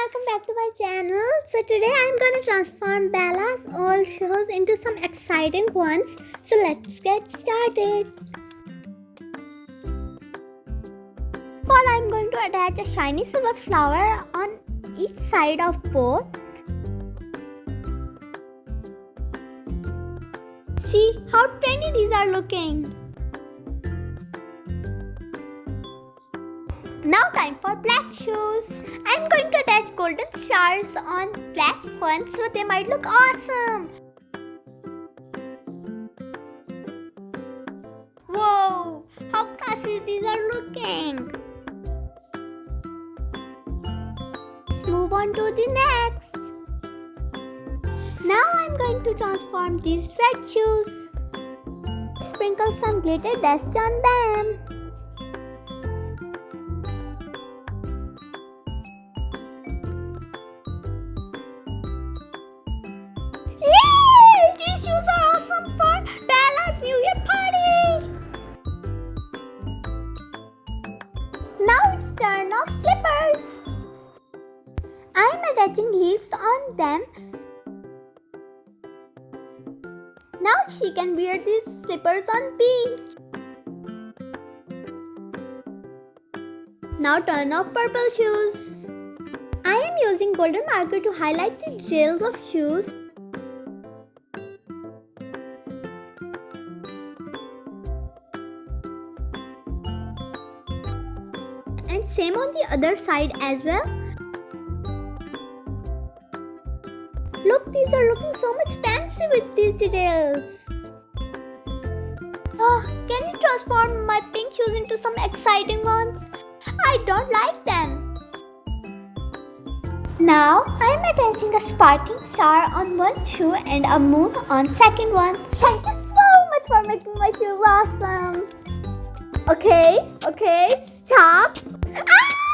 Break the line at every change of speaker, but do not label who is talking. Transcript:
welcome back to my channel. So today I'm gonna transform Bella's old shoes into some exciting ones. So let's get started. First of all, I'm going to attach a shiny silver flower on each side of both. See how trendy these are looking. Now time for black shoes. I'm going to attach golden stars on black ones so they might look awesome. Whoa, how classy these are looking. Let's move on to the next. Now I'm going to transform these red shoes. Sprinkle some glitter dust on them. Yay! These shoes are awesome for Bella's New Year party! Now it's turn of slippers. I'm attaching leaves on them. Now she can wear these slippers on beach. Now turn off purple shoes. I am using golden marker to highlight the details of shoes. And same on the other side as well. Look, these are looking so much fancy with these details. Can you transform my pink shoes into some exciting ones? I don't like them. Now I'm attaching a sparkling star on one shoe and a moon on second one. Thank you so much for making my shoes awesome. Okay, stop. Ah!